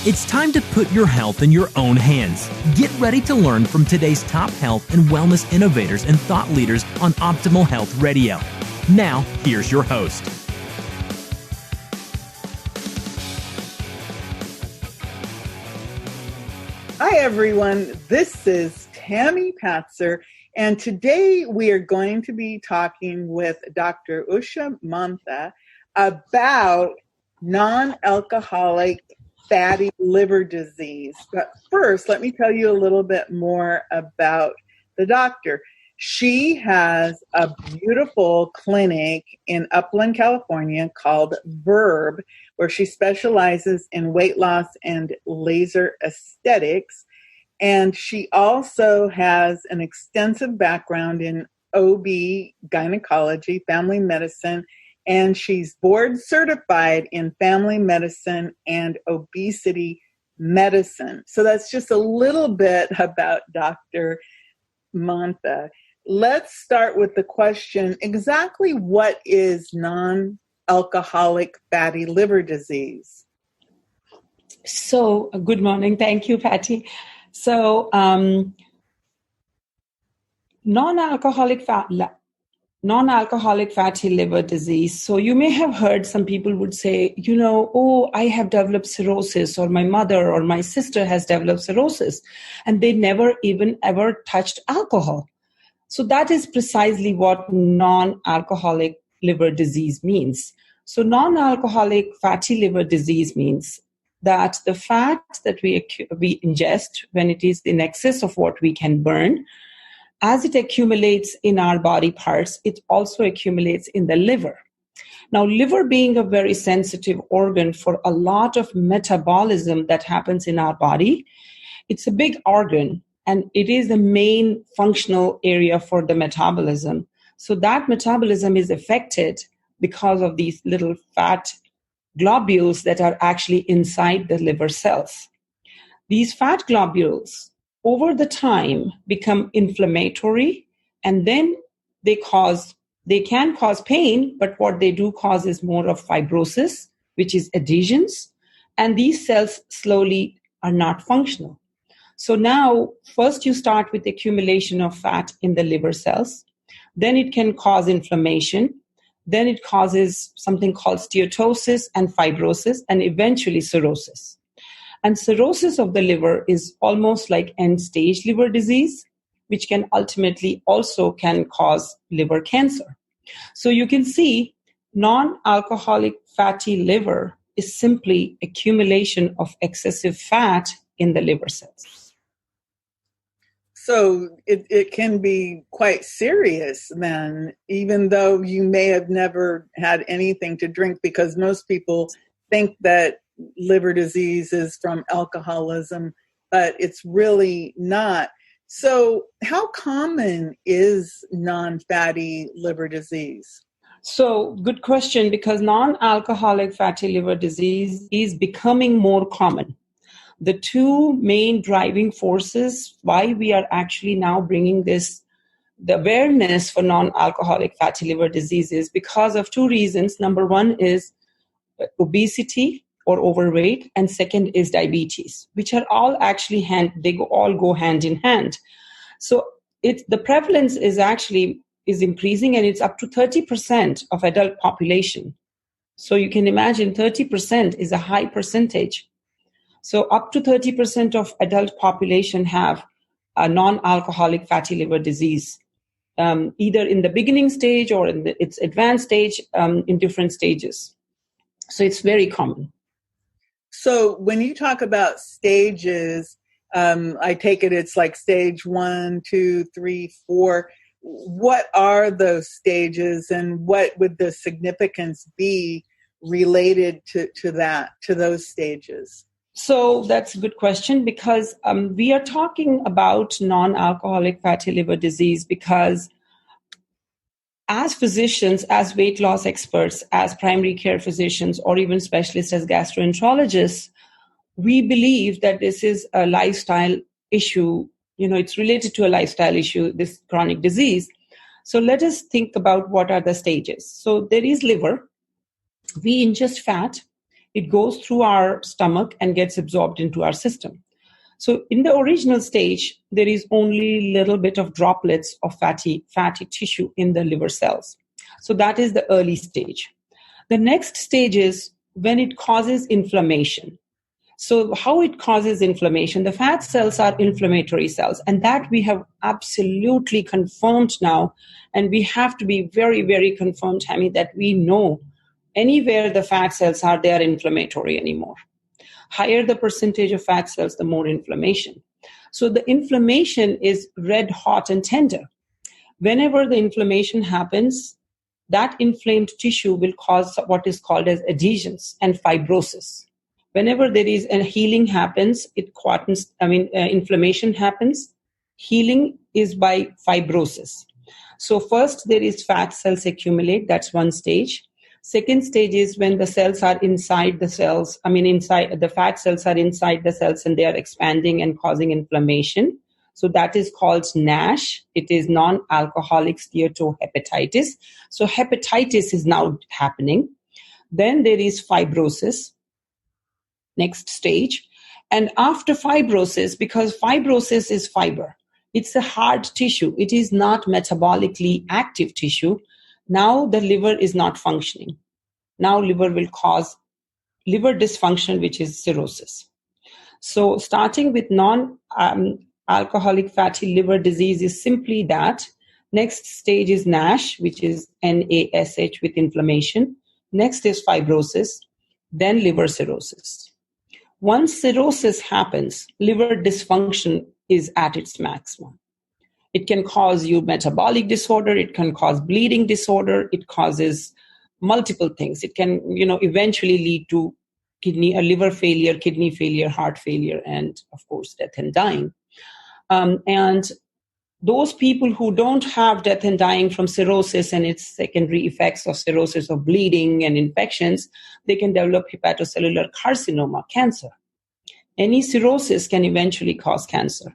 It's time to put your health in your own hands. Get ready to learn from today's top health and wellness innovators and thought leaders on Optimal Health Radio. Now, here's your host. Hi, everyone. This is Tammy Patzer, and today we are going to be talking with Dr. Usha Mantha about non-alcoholic fatty liver disease. But first, let me tell you a little bit more about the doctor. She has a beautiful clinic in Upland, California called Verb, where she specializes in weight loss and laser aesthetics. And she also has an extensive background in OB, gynecology, family medicine, and she's board certified in family medicine and obesity medicine. So that's just a little bit about Dr. Mantha. Let's start with the question, exactly what is non-alcoholic fatty liver disease? So, good morning. Thank you, Patty. So, non-alcoholic fatty liver disease. So you may have heard some people would say, I have developed cirrhosis, or my mother or my sister has developed cirrhosis, and they never even ever touched alcohol. So that is precisely what non-alcoholic liver disease means. So non-alcoholic fatty liver disease means that the fat that we ingest when it is in excess of what we can burn, as it accumulates in our body parts, it also accumulates in the liver. Now, liver being a very sensitive organ for a lot of metabolism that happens in our body, it's a big organ, and it is the main functional area for the metabolism. So that metabolism is affected because of these little fat globules that are actually inside the liver cells. These fat globules over the time become inflammatory, and then they can cause pain, but what they do cause is more of fibrosis, which is adhesions, and these cells slowly are not functional. So now, first you start with accumulation of fat in the liver cells, then it can cause inflammation, then it causes something called steatosis and fibrosis, and eventually cirrhosis. And cirrhosis of the liver is almost like end-stage liver disease, which can ultimately also can cause liver cancer. So you can see non-alcoholic fatty liver is simply accumulation of excessive fat in the liver cells. So it can be quite serious then, even though you may have never had anything to drink, because most people think that liver disease is from alcoholism, but it's really not. So how common is non-fatty liver disease? So good question, because non-alcoholic fatty liver disease is becoming more common. The two main driving forces why we are actually now bringing the awareness for non-alcoholic fatty liver disease is because of two reasons. Number one is obesity or overweight, and second is diabetes, which are all actually all go hand in hand. So the prevalence is increasing, and it's up to 30% of adult population. So you can imagine 30% is a high percentage. So up to 30% of adult population have a non-alcoholic fatty liver disease, either in the beginning stage or in its advanced stage, in different stages. So it's very common. So when you talk about stages, I take it's like stage 1, 2, 3, 4. What are those stages, and what would the significance be related to those stages? So that's a good question, because we are talking about non-alcoholic fatty liver disease because as physicians, as weight loss experts, as primary care physicians, or even specialists as gastroenterologists, we believe that this is a lifestyle issue. It's related to a lifestyle issue, this chronic disease. So let us think about what are the stages. So there is liver. We ingest fat, it goes through our stomach and gets absorbed into our system. So in the original stage, there is only little bit of droplets of fatty tissue in the liver cells. So that is the early stage. The next stage is when it causes inflammation. So how it causes inflammation, the fat cells are inflammatory cells, and that we have absolutely confirmed now. And we have to be very, very confirmed, Tammy, that we know anywhere the fat cells are, they are inflammatory anymore. Higher the percentage of fat cells, the more inflammation. So the inflammation is red hot and tender. Whenever the inflammation happens, that inflamed tissue will cause what is called as adhesions and fibrosis. Whenever there is a healing happens, inflammation happens. Healing is by fibrosis. So first there is fat cells accumulate. That's one stage. Second stage is when the cells are inside the cells. The fat cells are inside the cells and they are expanding and causing inflammation. So that is called NASH. It is non-alcoholic steatohepatitis. So hepatitis is now happening. Then there is fibrosis. Next stage. And after fibrosis, because fibrosis is fiber, it's a hard tissue. It is not metabolically active tissue. Now the liver is not functioning. Now liver will cause liver dysfunction, which is cirrhosis. So starting with non-alcoholic fatty liver disease is simply that. Next stage is NASH, which is NASH with inflammation. Next is fibrosis, then liver cirrhosis. Once cirrhosis happens, liver dysfunction is at its maximum. It can cause you metabolic disorder. It can cause bleeding disorder. It causes multiple things. It can, eventually lead to liver failure, kidney failure, heart failure, and of course, death and dying. And those people who don't have death and dying from cirrhosis and its secondary effects of cirrhosis of bleeding and infections, they can develop hepatocellular carcinoma, cancer. Any cirrhosis can eventually cause cancer.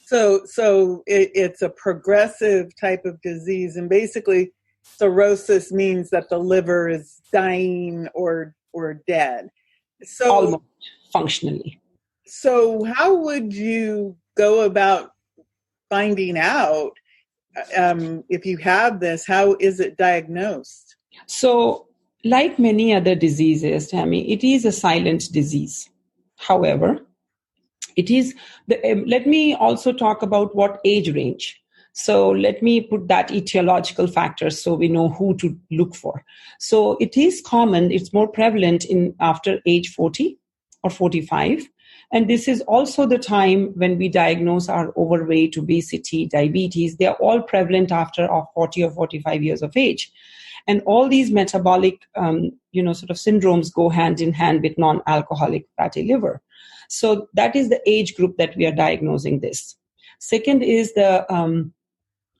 So it's a progressive type of disease, and basically cirrhosis means that the liver is dying or dead. So almost functionally. So how would you go about finding out if you have this? How is it diagnosed? So like many other diseases, Tammy, it is a silent disease. However, it is let me also talk about what age range. So let me put that etiological factor so we know who to look for. So it is common, it's more prevalent after age 40 or 45. And this is also the time when we diagnose our overweight, obesity, diabetes. They are all prevalent after 40 or 45 years of age. And all these metabolic, sort of syndromes go hand in hand with non-alcoholic fatty liver. So that is the age group that we are diagnosing this. Second is the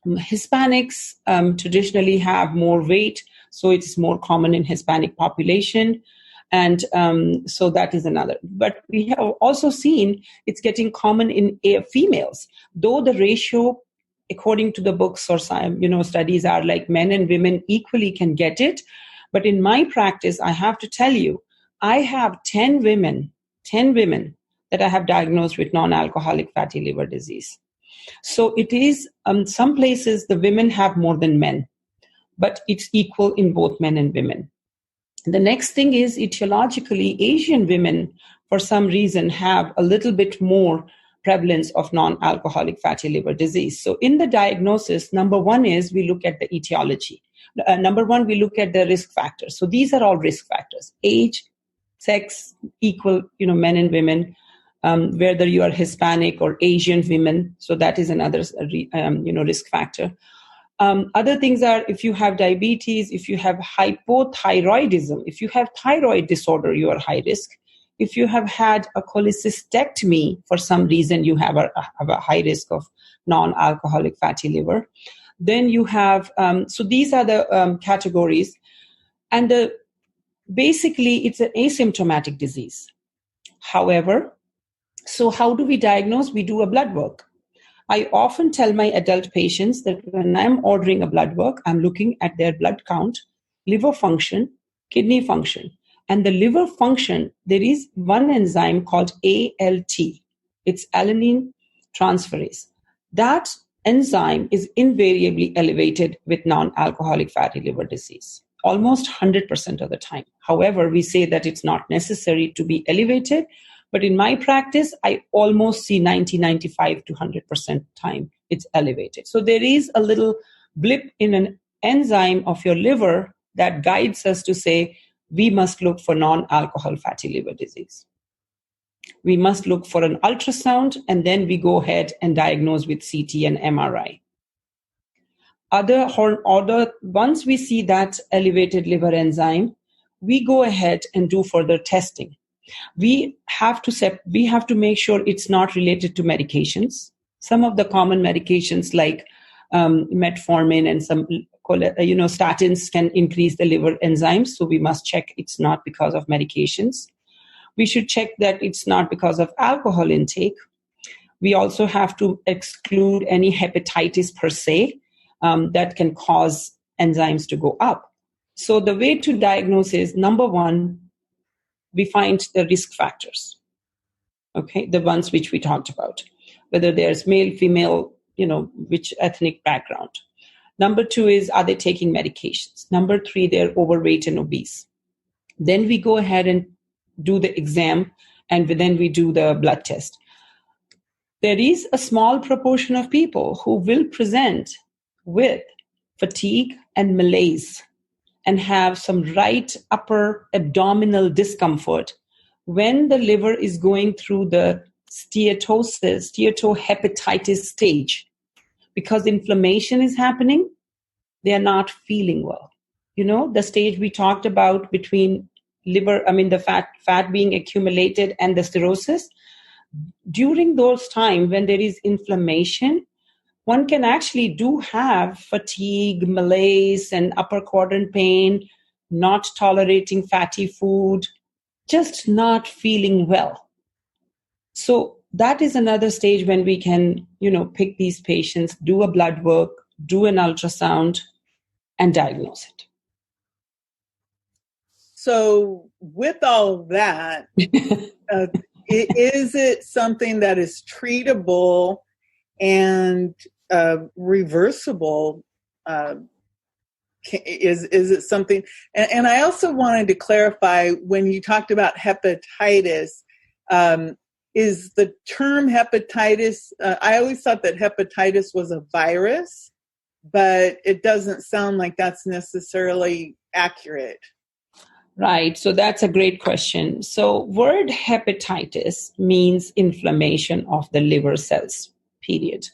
Hispanics traditionally have more weight, so it is more common in Hispanic population. And so that is another. But we have also seen it's getting common in females, though the ratio, according to the books or studies, are like men and women equally can get it. But in my practice, I have to tell you, I have 10 women that I have diagnosed with non-alcoholic fatty liver disease. So it is, some places the women have more than men, but it's equal in both men and women. The next thing is etiologically, Asian women, for some reason, have a little bit more prevalence of non-alcoholic fatty liver disease. So in the diagnosis, number one is we look at the etiology. Number one, we look at the risk factors. So these are all risk factors. Age, sex, equal, men and women, whether you are Hispanic or Asian women. So that is another, risk factor. Other things are if you have diabetes, if you have hypothyroidism, if you have thyroid disorder, you are high risk. If you have had a cholecystectomy for some reason, you have a high risk of non-alcoholic fatty liver. Then you have, so these are the categories. And basically, it's an asymptomatic disease. However, so how do we diagnose? We do a blood work. I often tell my adult patients that when I'm ordering a blood work, I'm looking at their blood count, liver function, kidney function. And the liver function, there is one enzyme called ALT. It's alanine transferase. That enzyme is invariably elevated with non-alcoholic fatty liver disease, almost 100% of the time. However, we say that it's not necessary to be elevated, but in my practice, I almost see 95 to 100% time it's elevated. So there is a little blip in an enzyme of your liver that guides us to say, we must look for non-alcohol fatty liver disease. We must look for an ultrasound, and then we go ahead and diagnose with CT and MRI. Once we see that elevated liver enzyme, we go ahead and do further testing. We have to make sure it's not related to medications. Some of the common medications like metformin and some statins can increase the liver enzymes, so we must check it's not because of medications. We should check that it's not because of alcohol intake. We also have to exclude any hepatitis per se that can cause enzymes to go up. So the way to diagnose is, number one, we find the risk factors, okay, the ones which we talked about, whether there's male, female, which ethnic background. Number two is, are they taking medications? Number three, they're overweight and obese. Then we go ahead and do the exam, and then we do the blood test. There is a small proportion of people who will present with fatigue and malaise and have some right upper abdominal discomfort when the liver is going through the steatohepatitis stage. Because inflammation is happening, they are not feeling well. The stage we talked about between the fat being accumulated and the cirrhosis. During those times when there is inflammation, one can actually have fatigue, malaise, and upper quadrant pain, not tolerating fatty food, just not feeling well. So that is another stage when we can, pick these patients, do a blood work, do an ultrasound, and diagnose it. So with all that, is it something that is treatable and reversible? Is it something? And I also wanted to clarify, when you talked about hepatitis, is the term hepatitis, I always thought that hepatitis was a virus, but it doesn't sound like that's necessarily accurate. Right. So that's a great question. So word hepatitis means inflammation of the liver cells, period.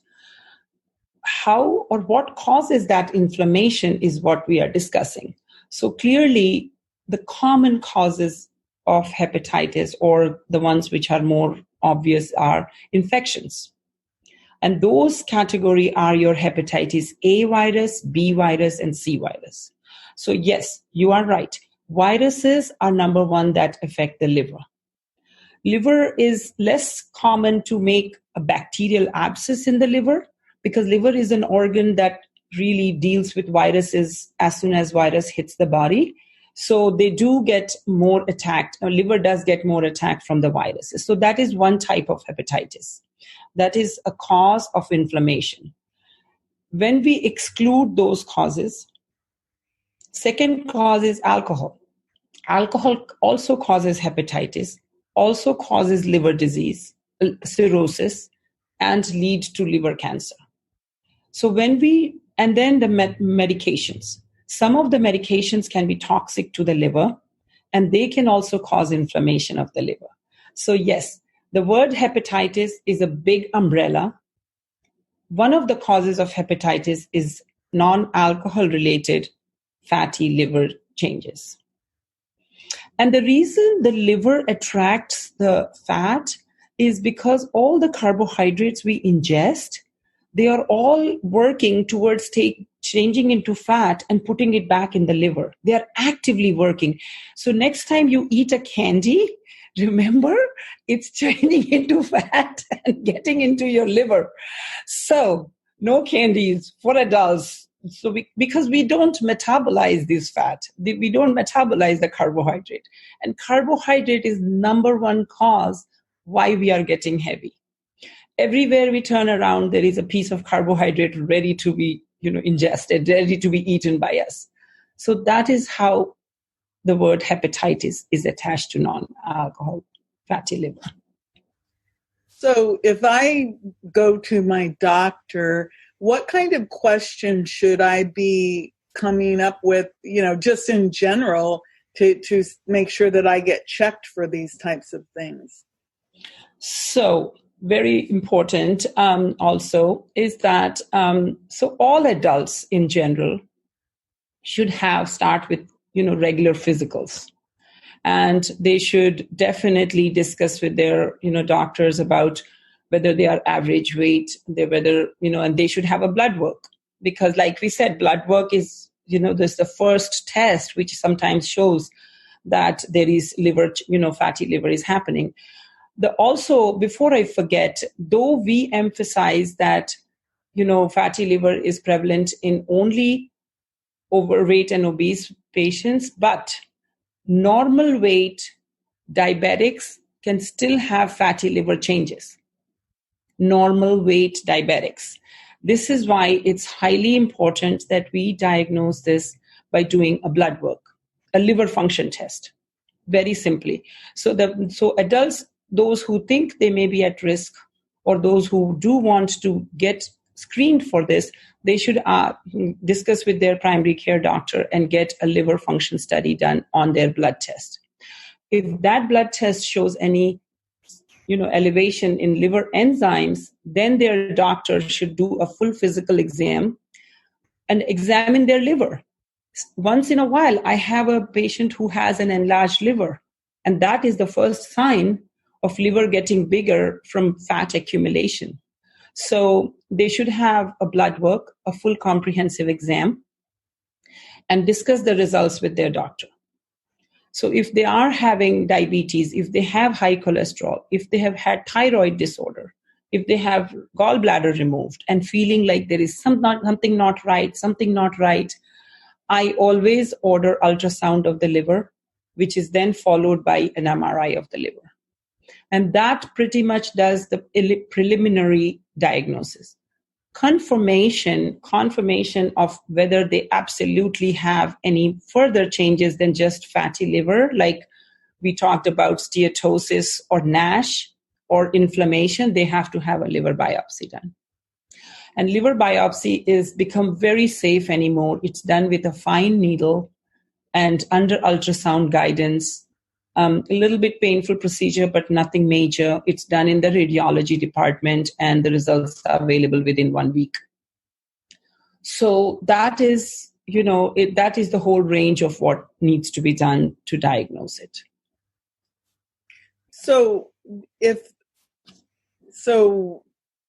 How or what causes that inflammation is what we are discussing. So clearly, the common causes of hepatitis, or the ones which are more obvious, are infections. And those category are your hepatitis A virus, B virus, and C virus. So yes, you are right. Viruses are number one that affect the liver. Liver is less common to make a bacterial abscess in the liver, because liver is an organ that really deals with viruses as soon as virus hits the body. So they do get more attacked. Liver does get more attacked from the viruses. So that is one type of hepatitis. That is a cause of inflammation. When we exclude those causes, second cause is alcohol. Alcohol also causes hepatitis, also causes liver disease, cirrhosis, and leads to liver cancer. So and then the medications. Some of the medications can be toxic to the liver, and they can also cause inflammation of the liver. So yes, the word hepatitis is a big umbrella. One of the causes of hepatitis is non-alcohol related fatty liver changes. And the reason the liver attracts the fat is because all the carbohydrates we ingest, they are all working towards changing into fat and putting it back in the liver. They are actively working. So next time you eat a candy, remember, it's changing into fat and getting into your liver. So no candies for adults. because we don't metabolize this fat, we don't metabolize the carbohydrate, and carbohydrate is number one cause why we are getting heavy. Everywhere we turn around, there is a piece of carbohydrate ready to be, ingested, ready to be eaten by us. So that is how the word hepatitis is attached to non-alcohol fatty liver. So if I go to my doctor, what kind of questions should I be coming up with, just in general to make sure that I get checked for these types of things? So very important also is that, so all adults in general should start with, regular physicals. And they should definitely discuss with their, doctors about whether they are average weight, and they should have a blood work. Because like we said, blood work is, there's the first test, which sometimes shows that there is liver, fatty liver is happening. Also, before I forget, though we emphasize that, fatty liver is prevalent in only overweight and obese patients, but normal weight diabetics can still have fatty liver changes. Normal weight diabetics. This is why it's highly important that we diagnose this by doing a blood work, a liver function test, very simply. So adults, those who think they may be at risk, or those who do want to get screened for this, they should discuss with their primary care doctor and get a liver function study done on their blood test. If that blood test shows any, elevation in liver enzymes, then their doctor should do a full physical exam and examine their liver. Once in a while, I have a patient who has an enlarged liver, and that is the first sign of liver getting bigger from fat accumulation. So they should have a blood work, a full comprehensive exam, and discuss the results with their doctor. So if they are having diabetes, if they have high cholesterol, if they have had thyroid disorder, if they have gallbladder removed and feeling like there is something not right, I always order ultrasound of the liver, which is then followed by an MRI of the liver. And that pretty much does the preliminary diagnosis. Confirmation of whether they absolutely have any further changes than just fatty liver, like we talked about steatosis or NASH or inflammation, they have to have a liver biopsy done. And liver biopsy is become very safe anymore. It's done with a fine needle and under ultrasound guidance. A little bit painful procedure, but nothing major. It's done in the radiology department, and the results are available within 1 week. So that is, that is the whole range of what needs to be done to diagnose it. So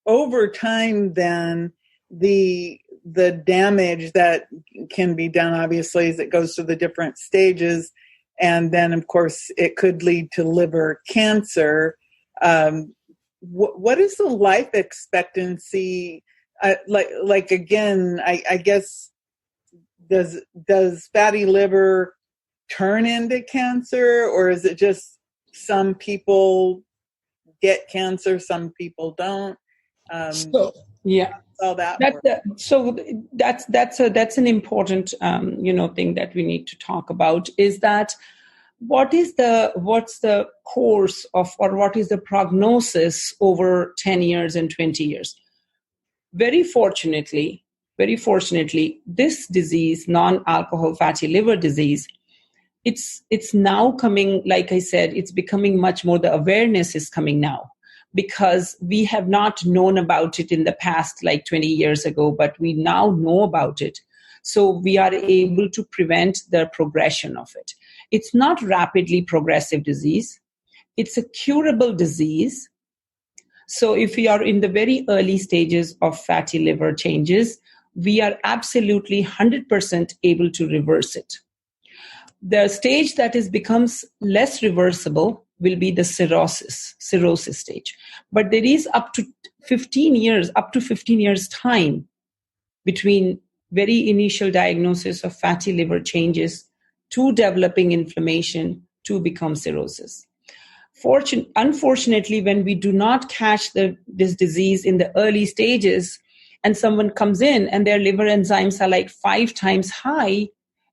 over time, then the damage that can be done, obviously, as it goes through the different stages. And then, of course, it could lead to liver cancer. What is the life expectancy? Again, I guess, does fatty liver turn into cancer, or is it just some people get cancer, some people don't? Yeah. All that. That's an important thing that we need to talk about, is that what's the course of, or what is the prognosis over 10 years and 20 years? Very fortunately, this disease, non-alcohol fatty liver disease, it's now coming, like I said, it's becoming much more, the awareness is coming now, because we have not known about it in the past, like 20 years ago, but we now know about it. So we are able to prevent the progression of it. It's not rapidly progressive disease. It's a curable disease. So if we are in the very early stages of fatty liver changes, we are absolutely 100% able to reverse it. The stage that becomes less reversible will be the cirrhosis stage. But there is up to 15 years time between very initial diagnosis of fatty liver changes to developing inflammation to become cirrhosis. Unfortunately, when we do not catch this disease in the early stages, and someone comes in and their liver enzymes are like 5 times high,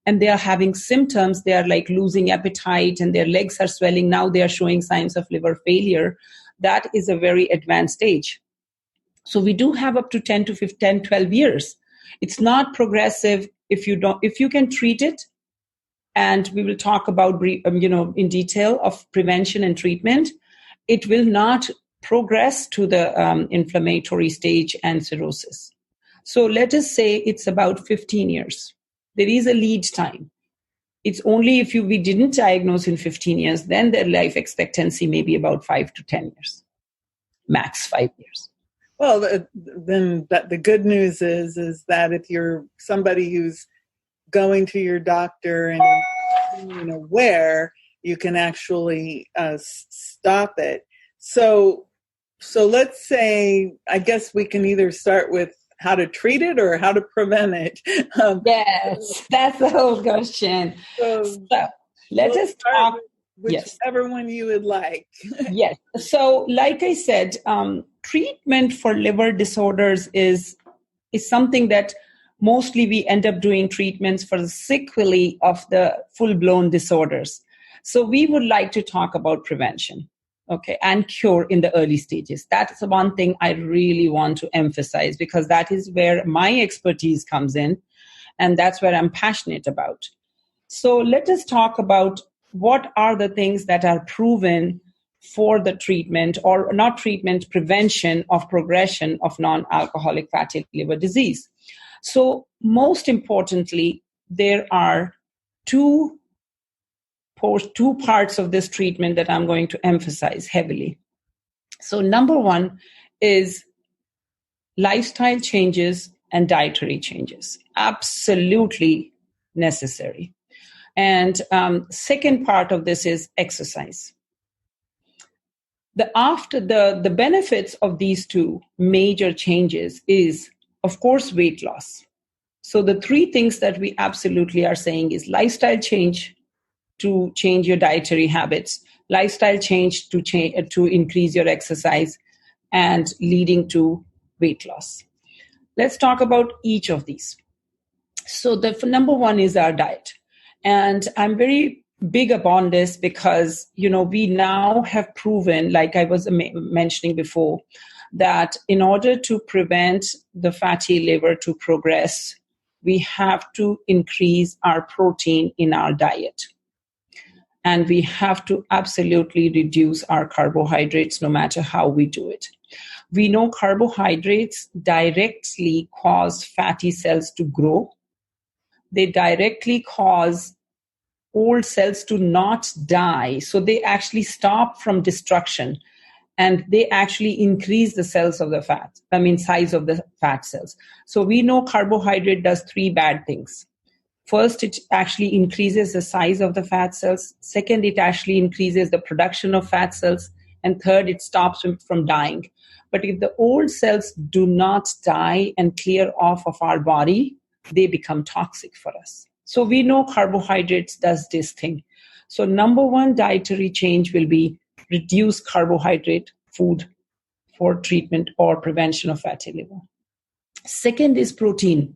and they are having symptoms, they are like losing appetite and their legs are swelling, now they are showing signs of liver failure, that is a very advanced stage. So we do have up to 10 to 15, 12 years. It's not progressive if you can treat it. And we will talk about, in detail of prevention and treatment. It will not progress to the inflammatory stage and cirrhosis. So let us say it's about 15 years. There is a lead time. It's only if we didn't diagnose in 15 years, then their life expectancy may be about 5 to 10 years, max 5 years. Well, then the good news is that if you're somebody who's going to your doctor and aware, you can actually stop it. So let's say, I guess we can either start with how to treat it or how to prevent it. Yes, that's the whole question. So let us talk. Whichever one you would like. Yes. So like I said, treatment for liver disorders is something that mostly we end up doing treatments for the sequelae of the full-blown disorders. So we would like to talk about prevention, okay, and cure in the early stages. That's the one thing I really want to emphasize, because that is where my expertise comes in, and that's where I'm passionate about. So let us talk about what are the things that are proven for the treatment, or not treatment, prevention of progression of non-alcoholic fatty liver disease. So most importantly, there are two parts of this treatment that I'm going to emphasize heavily. So number one is lifestyle changes and dietary changes. Absolutely necessary. And second part of this is exercise. The benefits of these two major changes is, of course, weight loss. So the three things that we absolutely are saying is lifestyle change to change your dietary habits, lifestyle change to increase your exercise, and leading to weight loss. Let's talk about each of these. So the number one is our diet. And I'm very big upon this because, we now have proven, like I was mentioning before, that in order to prevent the fatty liver to progress, we have to increase our protein in our diet. And we have to absolutely reduce our carbohydrates no matter how we do it. We know carbohydrates directly cause fatty cells to grow. They directly cause old cells to not die. So they actually stop from destruction, and they actually increase the size of the fat cells. So we know carbohydrate does three bad things. First, it actually increases the size of the fat cells. Second, it actually increases the production of fat cells. And third, it stops them from dying. But if the old cells do not die and clear off of our body, they become toxic for us. So we know carbohydrates does this thing. So number one dietary change will be reduce carbohydrate food for treatment or prevention of fatty liver. Second is protein.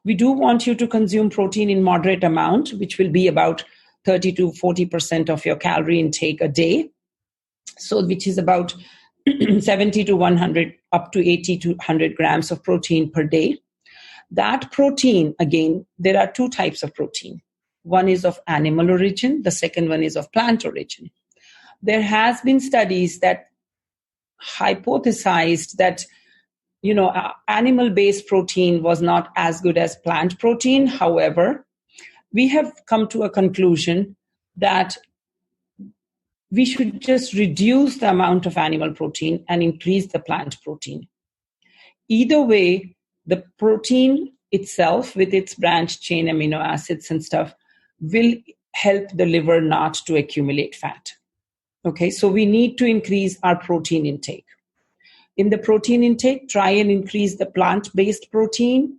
We do want you to consume protein in moderate amount, which will be about 30 to 40% of your calorie intake a day. So which is about 70 to 100, up to 80 to 100 grams of protein per day. That protein, again, there are two types of protein. One is of animal origin. The second one is of plant origin. There has been studies that hypothesized that, animal-based protein was not as good as plant protein. However, we have come to a conclusion that we should just reduce the amount of animal protein and increase the plant protein. Either way, the protein itself with its branched chain amino acids and stuff will help the liver not to accumulate fat. Okay, so we need to increase our protein intake. In the protein intake, try and increase the plant-based protein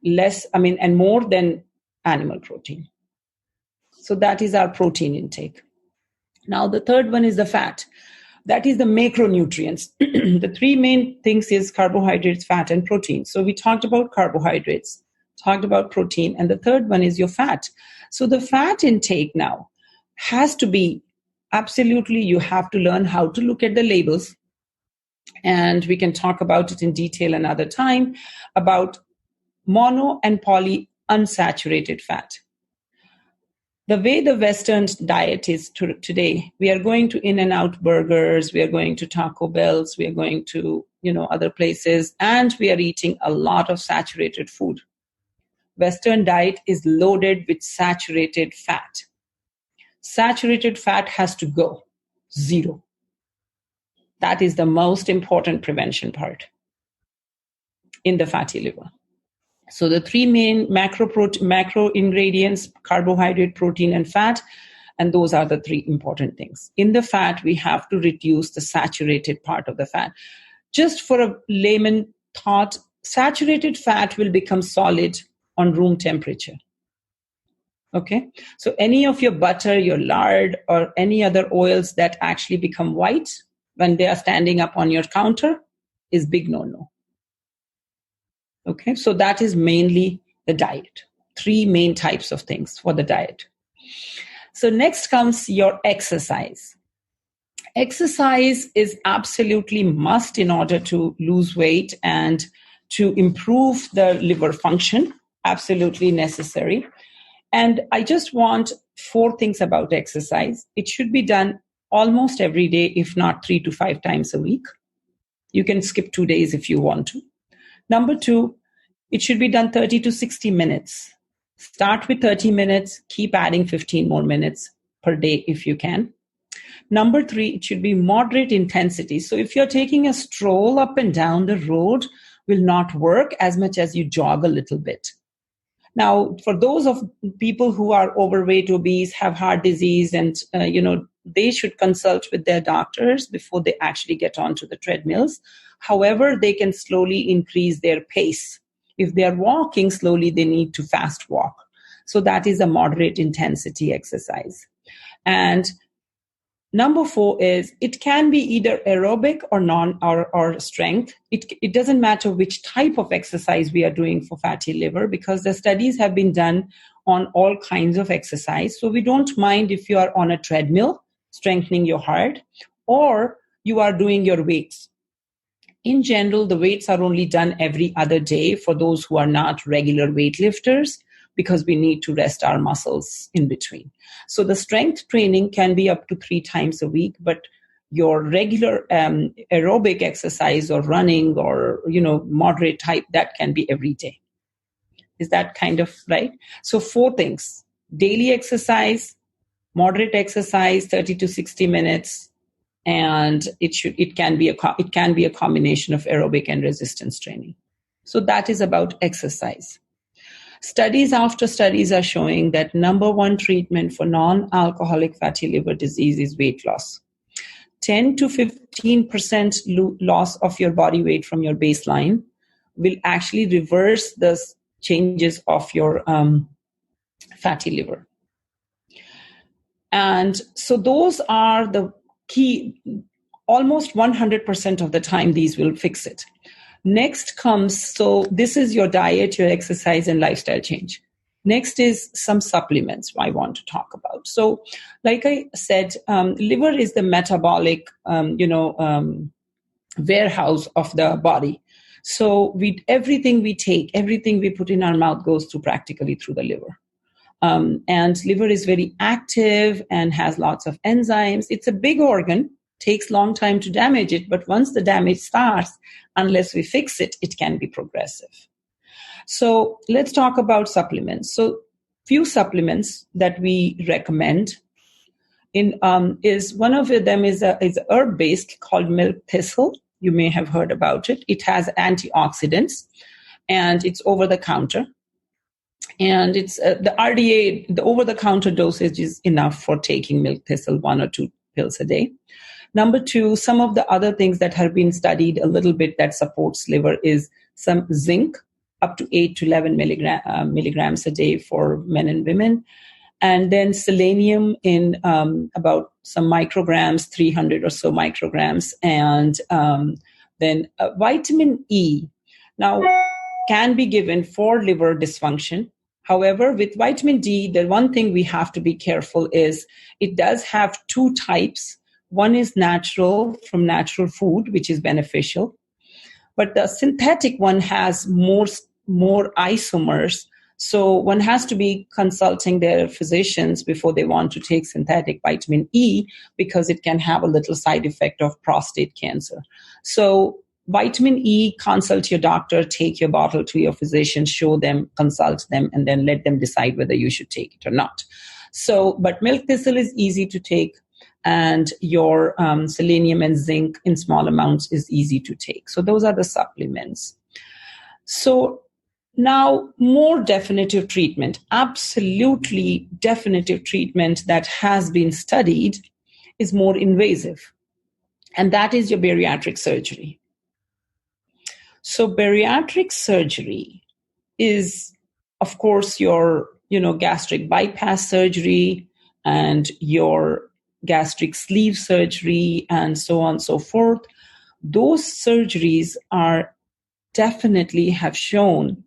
and more than animal protein. So that is our protein intake. Now, the third one is the fat. That is the macronutrients. The three main things is carbohydrates, fat, and protein. So we talked about carbohydrates, talked about protein, and the third one is your fat. So the fat intake now has to be absolutely, you have to learn how to look at the labels. And we can talk about it in detail another time about mono and poly unsaturated fat. The way the Western diet is today, we are going to In-N-Out burgers, we are going to Taco Bells, we are going to, other places, and we are eating a lot of saturated food. Western diet is loaded with saturated fat. Saturated fat has to go, 0. That is the most important prevention part in the fatty liver. So the three main macro ingredients, carbohydrate, protein, and fat, and those are the three important things. In the fat, we have to reduce the saturated part of the fat. Just for a layman thought, saturated fat will become solid on room temperature. Okay? So any of your butter, your lard, or any other oils that actually become white when they are standing up on your counter is big no-no. Okay, so that is mainly the diet. Three main types of things for the diet. So next comes your exercise. Exercise is absolutely must in order to lose weight and to improve the liver function. Absolutely necessary. And I just want 4 things about exercise. It should be done almost every day, if not 3 to 5 times a week. You can skip 2 days if you want to. Number 2, it should be done 30 to 60 minutes. Start with 30 minutes, keep adding 15 more minutes per day if you can. Number 3, it should be moderate intensity. So if you're taking a stroll up and down the road, will not work as much as you jog a little bit. Now, for those of people who are overweight, obese, have heart disease, and they should consult with their doctors before they actually get onto the treadmills. However, they can slowly increase their pace. If they are walking slowly, they need to fast walk. So that is a moderate intensity exercise. And number 4 is it can be either aerobic or strength. It doesn't matter which type of exercise we are doing for fatty liver, because the studies have been done on all kinds of exercise. So we don't mind if you are on a treadmill, strengthening your heart, or you are doing your weights. In general, the weights are only done every other day for those who are not regular weightlifters, because we need to rest our muscles in between. So the strength training can be up to 3 times a week, but your regular aerobic exercise or running or, moderate type, that can be every day. Is that kind of right? So 4 things: daily exercise, moderate exercise, 30 to 60 minutes, and it can be a combination of aerobic and resistance training. So that is about exercise. Studies after studies are showing that number 1 treatment for non-alcoholic fatty liver disease is weight loss. 10 to 15% loss of your body weight from your baseline will actually reverse the changes of your fatty liver. And so those are the key. Almost 100% of the time, these will fix it. Next comes, so this is your diet, your exercise, and lifestyle change. Next is some supplements I want to talk about. So like I said, liver is the metabolic, warehouse of the body. So everything we take, everything we put in our mouth goes practically through the liver. And liver is very active and has lots of enzymes. It's a big organ, takes long time to damage it, but once the damage starts, unless we fix it, it can be progressive. So let's talk about supplements. So few supplements that we recommend is one of them is a herb-based called milk thistle. You may have heard about it. It has antioxidants, and it's over the counter. And it's the RDA, the over-the-counter dosage is enough for taking milk thistle 1 or 2 pills a day. Number 2, some of the other things that have been studied a little bit that supports liver is some zinc. up to 8 to 11 milligrams a day for men and women. And then selenium in about some micrograms, 300 or so micrograms. And then vitamin E now can be given for liver dysfunction. However, with vitamin D, the one thing we have to be careful is it does have two types. One is natural, from natural food, which is beneficial. But the synthetic one has more isomers. So one has to be consulting their physicians before they want to take synthetic vitamin E, because it can have a little side effect of prostate cancer. So vitamin E, consult your doctor, take your bottle to your physician, show them, consult them, and then let them decide whether you should take it or not. So, but milk thistle is easy to take, and your selenium and zinc in small amounts is easy to take. So those are the supplements. So now, more definitive treatment, absolutely definitive treatment that has been studied is more invasive, and that is your bariatric surgery. So bariatric surgery is, of course, your gastric bypass surgery and your gastric sleeve surgery and so on and so forth. Those surgeries are definitely have shown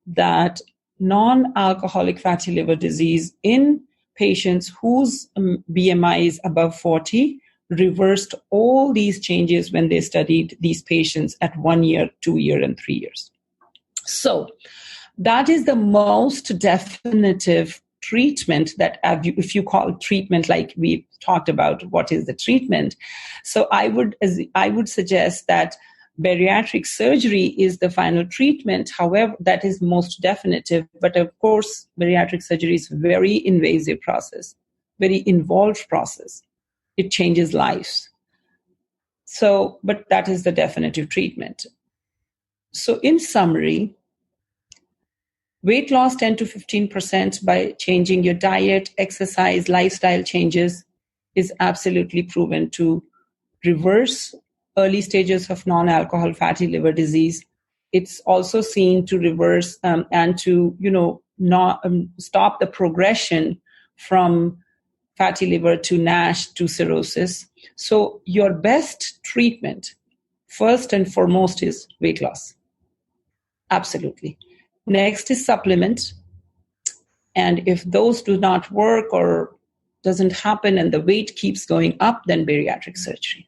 that non-alcoholic fatty liver disease in patients whose BMI is above 40 reversed all these changes when they studied these patients at 1 year, 2 years, and 3 years. So that is the most definitive treatment that, if you call it treatment, like we talked about, what is the treatment? So I would suggest that bariatric surgery is the final treatment. However, that is most definitive. But of course, bariatric surgery is a very invasive process, very involved process. It changes lives. So, but that is the definitive treatment. So in summary, weight loss 10 to 15% by changing your diet, exercise, lifestyle changes is absolutely proven to reverse early stages of non-alcohol fatty liver disease. It's also seen to reverse and to, not stop the progression from fatty liver to NASH to cirrhosis. So your best treatment, first and foremost, is weight loss. Absolutely. Next is supplement. And if those do not work or doesn't happen and the weight keeps going up, then bariatric surgery.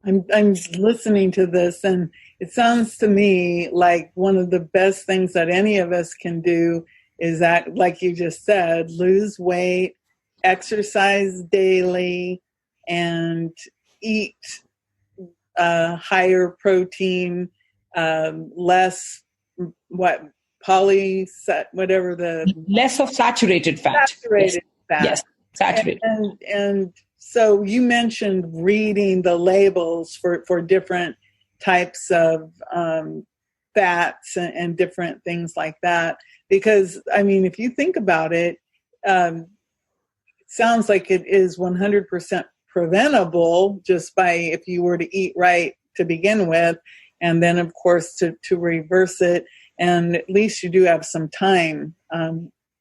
I'm listening to this, and it sounds to me like one of the best things that any of us can do is that, like you just said, lose weight, exercise daily, and eat higher protein, less less of saturated fat. Saturated fat. Yes, saturated. And so you mentioned reading the labels for different types of fats and different things like that. Because, I mean, if you think about it, it sounds like it is 100% preventable just by if you were to eat right to begin with, and then, of course, to reverse it. And at least you do have some time,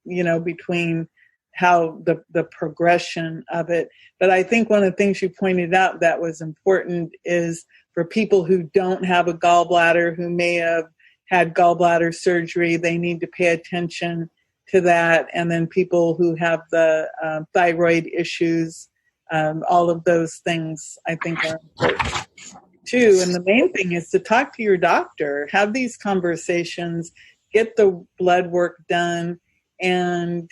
between how the progression of it. But I think one of the things you pointed out that was important is for people who don't have a gallbladder, who may have had gallbladder surgery, they need to pay attention to that. And then people who have the thyroid issues, all of those things I think are important too. And the main thing is to talk to your doctor, have these conversations, get the blood work done. And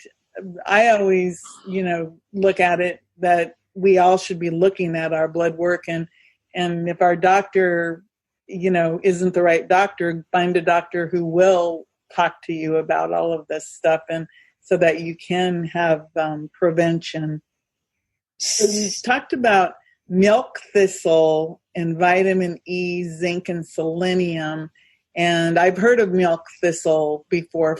I always, look at it that we all should be looking at our blood work, and if our doctor, isn't the right doctor, find a doctor who will talk to you about all of this stuff, and so that you can have prevention. So you talked about milk thistle and vitamin E, zinc, and selenium. And I've heard of milk thistle before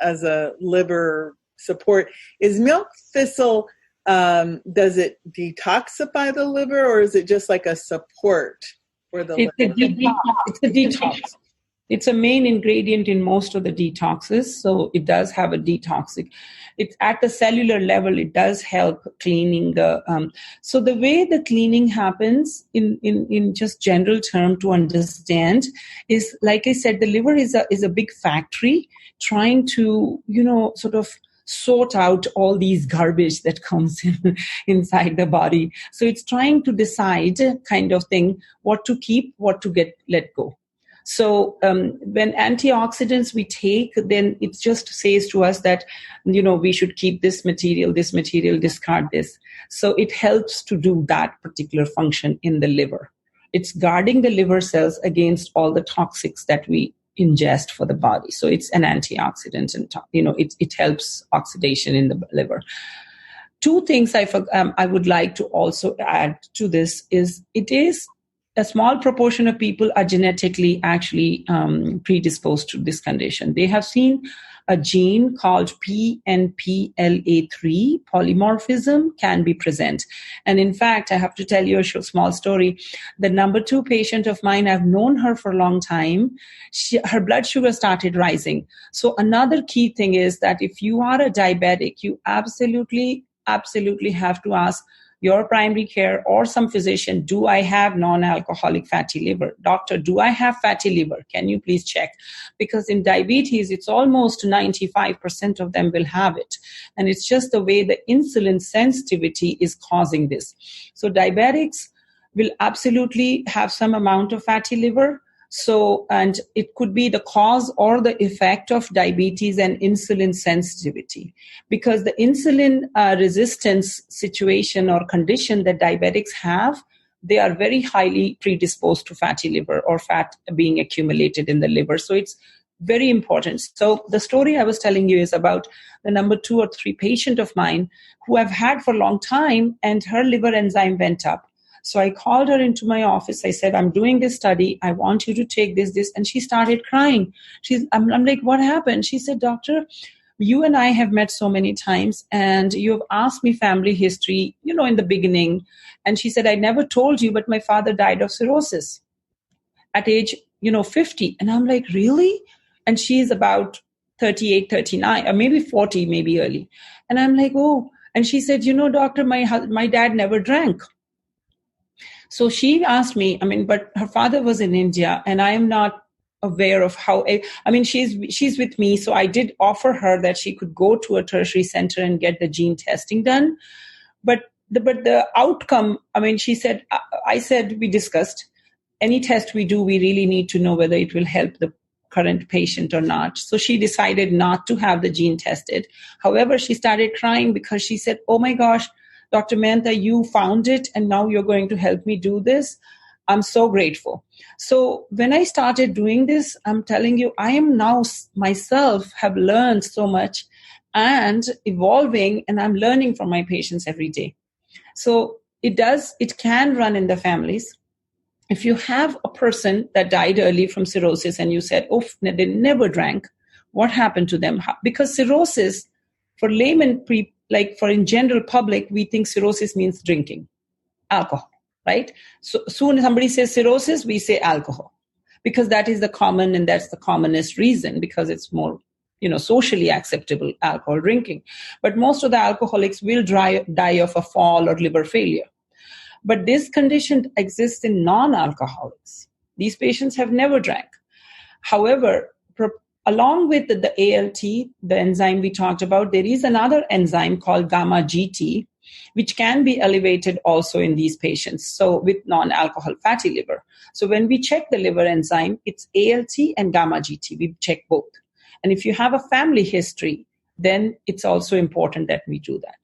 as a liver support. Is milk thistle, does it detoxify the liver, or is it just like a support for the It's a liver? detox. It's a detox. It's a main ingredient in most of the detoxes, so it does have a detoxic. It's at the cellular level, it does help cleaning the. So the way the cleaning happens, in just general term to understand, is like I said, the liver is a big factory trying to sort of sort out all these garbage that comes inside the body. So it's trying to decide, kind of thing, what to keep, what to let go. So when antioxidants we take, then it just says to us that, we should keep this material, discard this. So it helps to do that particular function in the liver. It's guarding the liver cells against all the toxics that we ingest for the body. So it's an antioxidant, and it helps oxidation in the liver. Two things I would like to also add to this is it is a small proportion of people are genetically actually predisposed to this condition. They have seen a gene called PNPLA3 polymorphism can be present. And in fact, I have to tell you a small story. The number 2 patient of mine, I've known her for a long time. Her blood sugar started rising. So another key thing is that if you are a diabetic, you absolutely have to ask your primary care or some physician, do I have non-alcoholic fatty liver? Doctor, do I have fatty liver? Can you please check? Because in diabetes, it's almost 95% of them will have it. And it's just the way the insulin sensitivity is causing this. So diabetics will absolutely have some amount of fatty liver. So, and it could be the cause or the effect of diabetes and insulin sensitivity, because the insulin resistance situation or condition that diabetics have, they are very highly predisposed to fatty liver or fat being accumulated in the liver. So it's very important. So the story I was telling you is about the number 2 or 3 patient of mine who I've had for a long time, and her liver enzyme went up. So I called her into my office. I said, I'm doing this study. I want you to take this. And she started crying. I'm like, what happened? She said, doctor, you and I have met so many times, and you have asked me family history, in the beginning. And she said, I never told you, but my father died of cirrhosis at age, 50. And I'm like, really? And she's about 38, 39, or maybe 40, maybe early. And I'm like, oh. And she said, doctor, my dad never drank. So she asked me, but her father was in India, and I am not aware of how, she's with me. So I did offer her that she could go to a tertiary center and get the gene testing done. But the outcome, she said, I said, we discussed, any test we do, we really need to know whether it will help the current patient or not. So she decided not to have the gene tested. However, she started crying because she said, oh my gosh, Dr. Mantha, you found it, and now you're going to help me do this. I'm so grateful. So when I started doing this, I'm telling you, I am now myself have learned so much and evolving, and I'm learning from my patients every day. So it can run in the families. If you have a person that died early from cirrhosis and you said, oh, they never drank, what happened to them? Because cirrhosis, for layman for in general public, we think cirrhosis means drinking alcohol, right? So soon somebody says cirrhosis, we say alcohol, because that is the common, and that's the commonest reason, because it's more, socially acceptable, alcohol drinking. But most of the alcoholics will die of a fall or liver failure. But this condition exists in non-alcoholics. These patients have never drank. However, along with the ALT, the enzyme we talked about, there is another enzyme called gamma GT, which can be elevated also in these patients. So with non-alcohol fatty liver. So when we check the liver enzyme, it's ALT and gamma GT. We check both. And if you have a family history, then it's also important that we do that.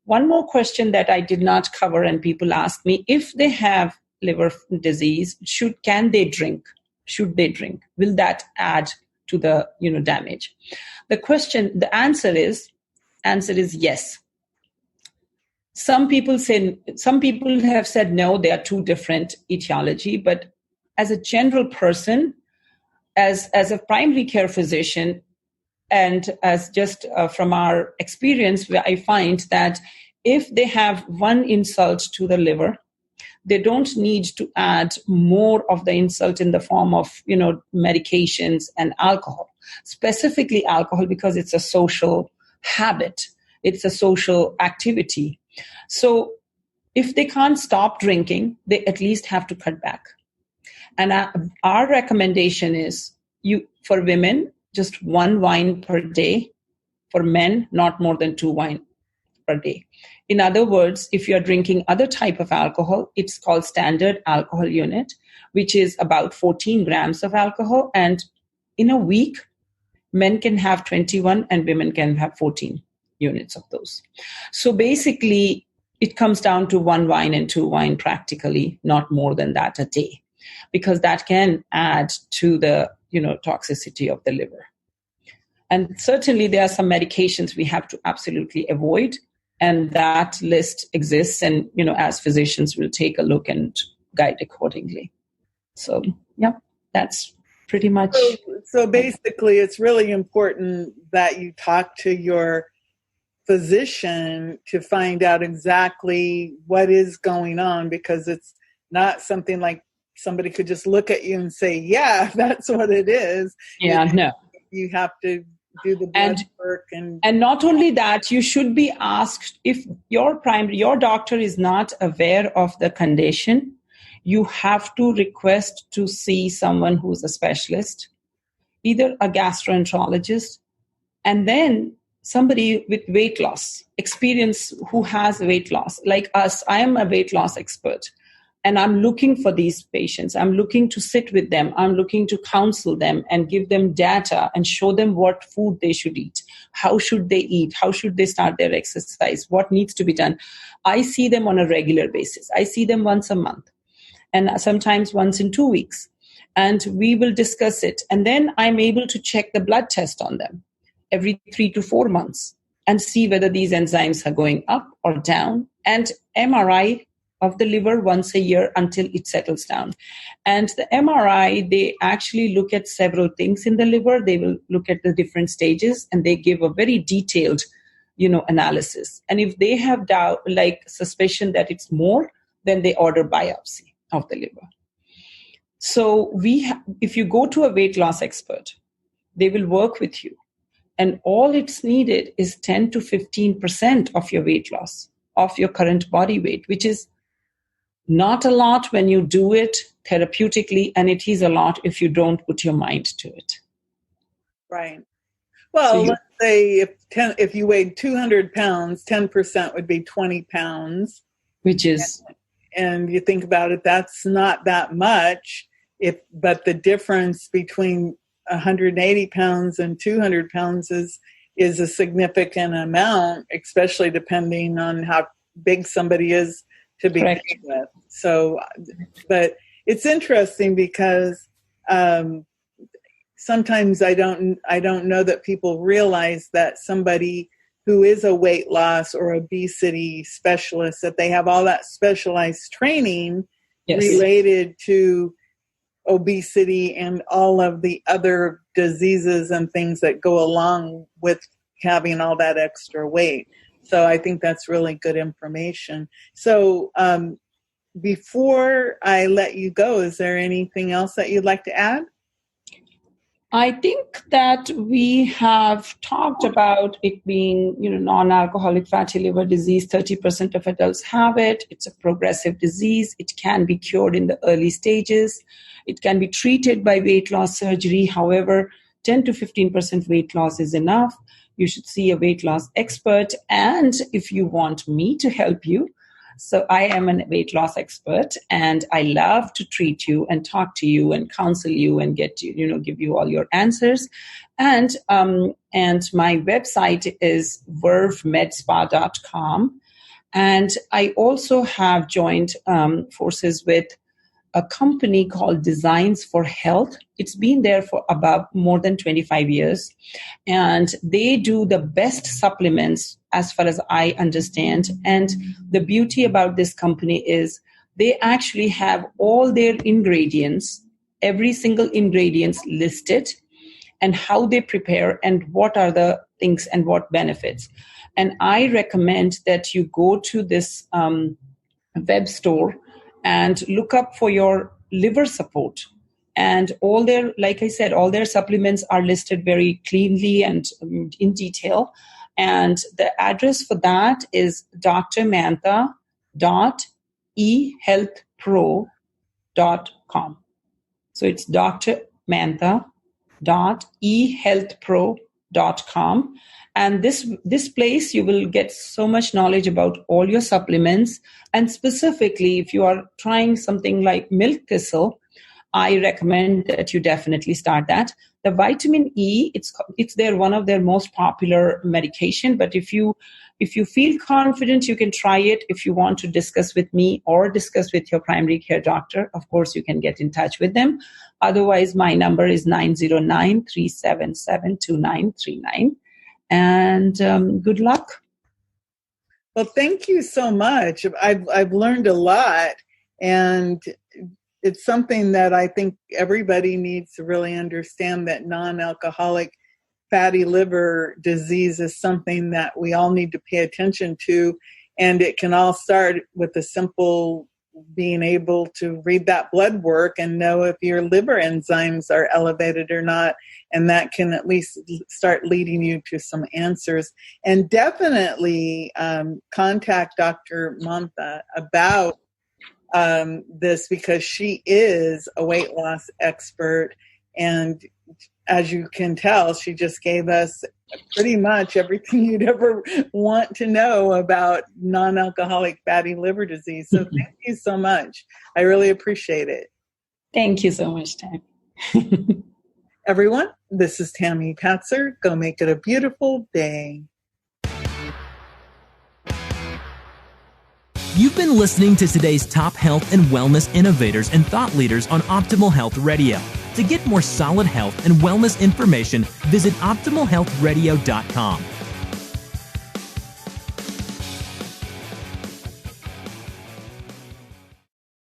One more question that I did not cover, and people ask me, if they have liver disease, can they drink? Should they drink? Will that add to the damage? The answer is yes. Some people have said no, they are two different etiology, but as a general person, as a primary care physician, and as just from our experience, I find that if they have one insult to the liver, they don't need to add more of the insult in the form of, medications and alcohol, specifically alcohol, because it's a social habit. It's a social activity. So if they can't stop drinking, they at least have to cut back. And our recommendation is for women, just 1 wine per day. For men, not more than 2 wine per day. In other words, if you're drinking other type of alcohol, it's called standard alcohol unit, which is about 14 grams of alcohol. And in a week, men can have 21 and women can have 14 units of those. So basically, it comes down to 1 wine and 2 wine practically, not more than that a day, because that can add to the, toxicity of the liver. And certainly there are some medications we have to absolutely avoid. And that list exists. And, as physicians, we'll take a look and guide accordingly. So, yeah, that's pretty much. So basically, it's really important that you talk to your physician to find out exactly what is going on, because it's not something like somebody could just look at you and say, yeah, that's what it is. Yeah, no. You have to do the blood work. And not only that, you should be asked if your doctor is not aware of the condition, you have to request to see someone who's a specialist, either a gastroenterologist, and then somebody with weight loss experience who has weight loss. Like us, I am a weight loss expert. And I'm looking for these patients. I'm looking to sit with them. I'm looking to counsel them and give them data and show them what food they should eat. How should they eat? How should they start their exercise? What needs to be done? I see them on a regular basis. I see them once a month and sometimes once in 2 weeks. And we will discuss it. And then I'm able to check the blood test on them every 3 to 4 months and see whether these enzymes are going up or down, and MRI of the liver once a year until it settles down. And the MRI, they actually look at several things in the liver. They will look at the different stages and they give a very detailed, analysis. And if they have doubt, like suspicion that it's more, then they order biopsy of the liver. So if you go to a weight loss expert, they will work with you. And all it's needed is 10 to 15% of your weight loss, of your current body weight, which is not a lot when you do it therapeutically, and it is a lot if you don't put your mind to it. Right. Well, let's say if you weighed 200 pounds, 10% would be 20 pounds. Which is... And you think about it, that's not that much. But the difference between 180 pounds and 200 pounds is a significant amount, especially depending on how big somebody is to be Correct. with. So, but it's interesting because sometimes I don't know that people realize that somebody who is a weight loss or obesity specialist, that they have all that specialized training related to obesity and all of the other diseases and things that go along with having all that extra weight. So I think that's really good information. So before I let you go, is there anything else that you'd like to add? I think that we have talked about it being, non-alcoholic fatty liver disease. 30% of adults have it. It's a progressive disease. It can be cured in the early stages. It can be treated by weight loss surgery. However, 10 to 15% weight loss is enough. You should see a weight loss expert. And if you want me to help you, so I am a weight loss expert, and I love to treat you and talk to you and counsel you and get you, give you all your answers. And my website is vervemedspa.com. And I also have joined forces with a company called Designs for Health. It's been there for about more than 25 years. And they do the best supplements as far as I understand. And the beauty about this company is they actually have all their ingredients, every single ingredients listed, and how they prepare and what are the things and what benefits. And I recommend that you go to this web store and look up for your liver support. And all their, like I said, all their supplements are listed very cleanly and in detail. And the address for that is drmantha.ehealthpro.com. So it's drmantha.ehealthpro.com. And this place, you will get so much knowledge about all your supplements. And specifically, if you are trying something like milk thistle, I recommend that you definitely start that. The vitamin E, it's one of their most popular medication. But if you feel confident, you can try it. If you want to discuss with me or discuss with your primary care doctor, of course, you can get in touch with them. Otherwise, my number is 909-377-2939. And good luck. Well, thank you so much. I've learned a lot, and it's something that I think everybody needs to really understand, that non-alcoholic fatty liver disease is something that we all need to pay attention to. And it can all start with a simple being able to read that blood work and know if your liver enzymes are elevated or not. And that can at least start leading you to some answers. And definitely contact Dr. Mantha about this, because she is a weight loss expert. And as you can tell, she just gave us pretty much everything you'd ever want to know about non-alcoholic fatty liver disease. So thank you so much. I really appreciate it. Thank you so much, Tammy. Everyone, this is Tammy Patzer. Go make it a beautiful day. You've been listening to today's top health and wellness innovators and thought leaders on Optimal Health Radio. To get more solid health and wellness information, visit OptimalHealthRadio.com.